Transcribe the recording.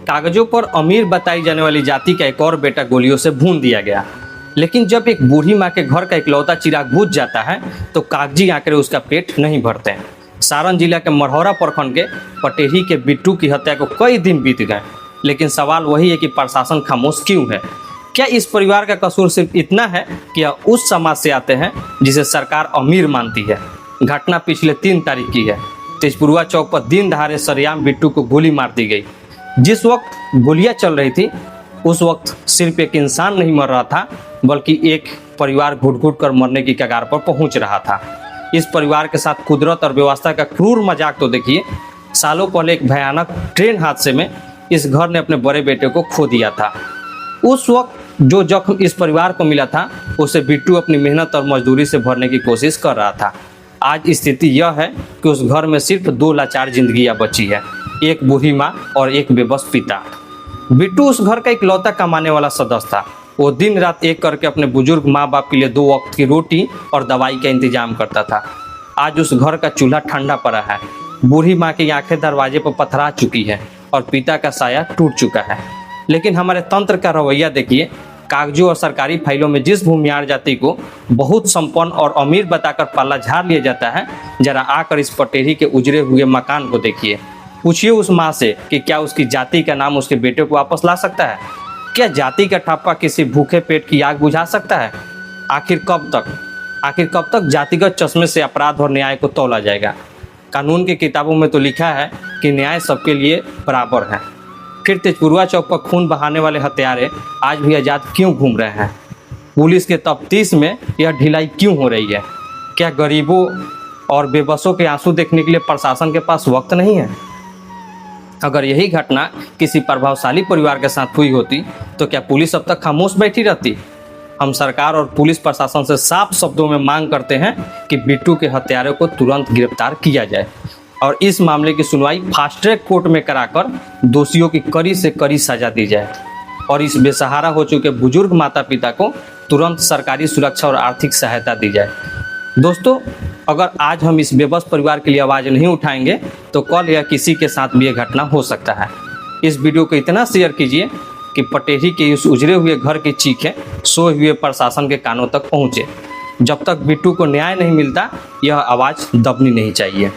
कागजों पर अमीर बताई जाने वाली जाति का एक और बेटा गोलियों से भून दिया गया। लेकिन जब एक बूढ़ी माँ के घर का इकलौता चिराग बुझ जाता है तो कागजी आंकड़े उसका पेट नहीं भरते हैं। सारण जिला के मढ़ौरा प्रखंड के पटेही के बिट्टू की हत्या को कई दिन बीत गए, लेकिन सवाल वही है कि प्रशासन खामोश क्यों है। क्या इस परिवार का कसूर सिर्फ इतना है कि यह उस समाज से आते हैं जिसे सरकार अमीर मानती है। घटना पिछले 3 तारीख की है। तेजपुरवा चौक पर दिन दहाड़े सरेआम बिट्टू को गोली मार दी गई। जिस वक्त गोलियां चल रही थी उस वक्त सिर्फ एक इंसान नहीं मर रहा था, बल्कि एक परिवार घुट घुट कर मरने की कगार पर पहुंच रहा था। इस परिवार के साथ कुदरत और व्यवस्था का क्रूर मजाक तो देखिए। सालों पहले एक भयानक ट्रेन हादसे में इस घर ने अपने बड़े बेटे को खो दिया था। उस वक्त जो जख्म इस परिवार को मिला था उसे बिट्टू अपनी मेहनत और मजदूरी से भरने की कोशिश कर रहा था। आज स्थिति यह है कि उस घर में सिर्फ 2 लाचार जिंदगियां बची है, एक बूढ़ी माँ और एक बेबस पिता। बिट्टू उस घर का इकलौता कमाने वाला सदस्य था। वो दिन रात एक करके अपने बुजुर्ग माँ बाप के लिए 2 वक्त की रोटी और दवाई का इंतजाम करता था। आज उस घर का चूल्हा ठंडा पड़ा है। बूढ़ी माँ की आंखें दरवाजे पर पथरा चुकी है और पिता का साया टूट चुका है। लेकिन हमारे तंत्र का रवैया देखिए। कागजों और सरकारी फाइलों में जिस भूमियार जाति को बहुत संपन्न और अमीर बताकर पाला झाड़ लिया जाता है, जरा आकर इस पटेरी के उजड़े हुए मकान को देखिए। पूछिए उस माँ से कि क्या उसकी जाति का नाम उसके बेटे को वापस ला सकता है। क्या जाति का ठप्पा किसी भूखे पेट की आग बुझा सकता है। आखिर कब तक जातिगत चश्मे से अपराध और न्याय को तौला जाएगा। कानून की किताबों में तो लिखा है कि न्याय सबके लिए बराबर है। फिर तेजपुरवा चौक पर खून बहाने वाले हत्यारे आज भी आज़ाद क्यों घूम रहे हैं। पुलिस के तफ्तीश में यह ढिलाई क्यों हो रही है। क्या गरीबों और बेबसों के आंसू देखने के लिए प्रशासन के पास वक्त नहीं है। अगर यही घटना किसी प्रभावशाली परिवार के साथ हुई होती तो क्या पुलिस अब तक खामोश बैठी रहती। हम सरकार और पुलिस प्रशासन से साफ शब्दों में मांग करते हैं कि बिट्टू के हत्यारों को तुरंत गिरफ्तार किया जाए और इस मामले की सुनवाई फास्ट ट्रैक कोर्ट में कराकर दोषियों की कड़ी से कड़ी सजा दी जाए और इस बेसहारा हो चुके बुजुर्ग माता पिता को तुरंत सरकारी सुरक्षा और आर्थिक सहायता दी जाए। दोस्तों, अगर आज हम इस बेबस परिवार के लिए आवाज़ नहीं उठाएंगे तो कल या किसी के साथ भी यह घटना हो सकता है। इस वीडियो को इतना शेयर कीजिए कि पटेरी के इस उजड़े हुए घर की चीखें सोए हुए प्रशासन के कानों तक पहुँचे। जब तक बिट्टू को न्याय नहीं मिलता यह आवाज़ दबनी नहीं चाहिए।